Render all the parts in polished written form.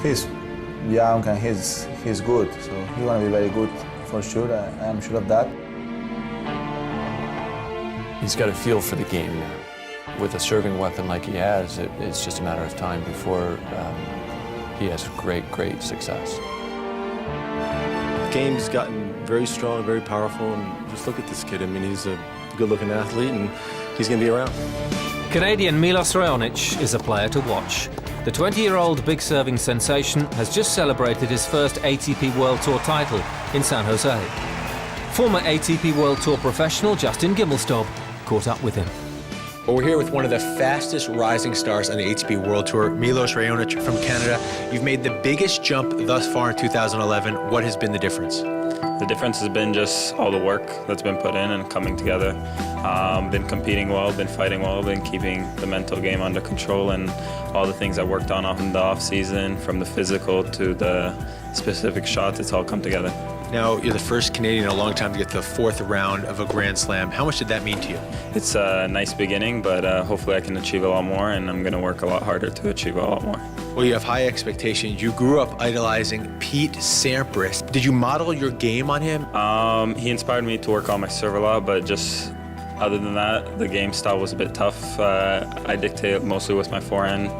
He's young and he's good, so he's gonna be very good for sure. I'm sure of that. He's got a feel for the game now. With a serving weapon like he has, it's just a matter of time before he has great success. The game's gotten very strong, very powerful, and just look at this kid. I mean, he's a good-looking athlete, and he's going to be around. Canadian Milos Raonic is a player to watch. The 20-year-old big serving sensation has just celebrated his first ATP World Tour title in San Jose. Former ATP World Tour professional Justin Gimelstob caught up with him. Well, we're here with one of the fastest rising stars on the ATP World Tour, Milos Raonic from Canada. You've made the biggest jump thus far in 2011. What has been the difference? The difference has been just all the work that's been put in and coming together. Been competing well, been fighting well, been keeping the mental game under control, and all the things I worked on in the off season, from the physical to the specific shots, it's all come together. Now, you're the first Canadian in a long time to get to the fourth round of a Grand Slam. How much did that mean to you? It's a nice beginning, but hopefully I can achieve a lot more, and I'm going to work a lot harder to achieve a lot more. Well, you have high expectations. You grew up idolizing Pete Sampras. Did you model your game on him? He inspired me to work on my serve a lot, but just other than that, the game style was a bit tough. I dictate mostly with my forehand.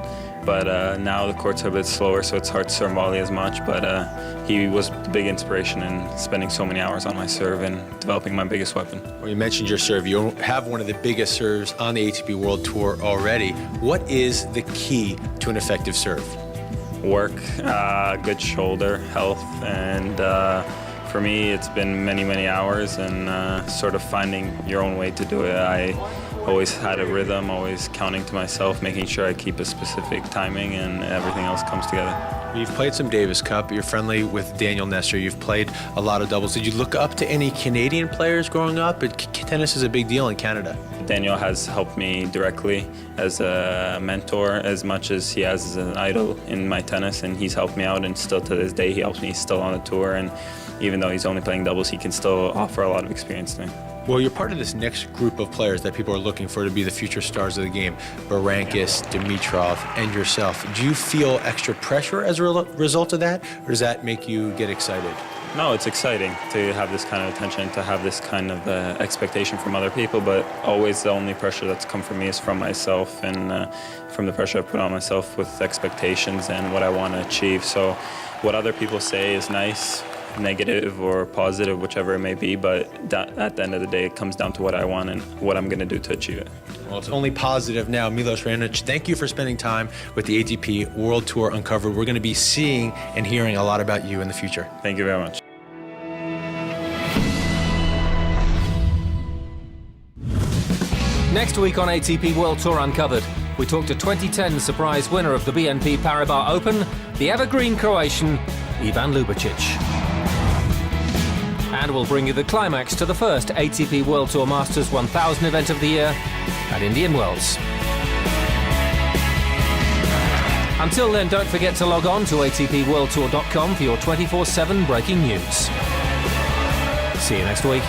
But now the courts are a bit slower, so it's hard to serve volley as much. But he was the big inspiration in spending so many hours on my serve and developing my biggest weapon. Well, you mentioned your serve. You have one of the biggest serves on the ATP World Tour already. What is the key to an effective serve? Work, good shoulder health, and for me, it's been many hours and sort of finding your own way to do it. I always had a rhythm, always counting to myself, making sure I keep a specific timing, and everything else comes together. You've played some Davis Cup. You're friendly with Daniel Nestor. You've played a lot of doubles. Did you look up to any Canadian players growing up? Tennis is a big deal in Canada. Daniel has helped me directly as a mentor as much as he has as an idol in my tennis, and he's helped me out, and still to this day he helps me. He's still on the tour, and even though he's only playing doubles, he can still offer a lot of experience to me. Well, you're part of this next group of players that people are looking for to be the future stars of the game. Berankis, Dimitrov, and yourself. Do you feel extra pressure as a result of that, or does that make you get excited? No, it's exciting to have this kind of attention, to have this kind of expectation from other people, but always the only pressure that's come from me is from myself, and from the pressure I put on myself with expectations and what I want to achieve. So what other people say is nice, negative or positive, whichever it may be, but at the end of the day, it comes down to what I want and what I'm going to do to achieve it. Well, it's only positive now. Milos Raonic, thank you for spending time with the ATP World Tour Uncovered. We're going to be seeing and hearing a lot about you in the future. Thank you very much. Next week on ATP World Tour Uncovered, we talk to 2010 surprise winner of the BNP Paribas Open, the evergreen Croatian Ivan Lubicic. And we'll bring you the climax to the first ATP World Tour Masters 1000 event of the year at Indian Wells. Until then, don't forget to log on to atpworldtour.com for your 24/7 breaking news. See you next week.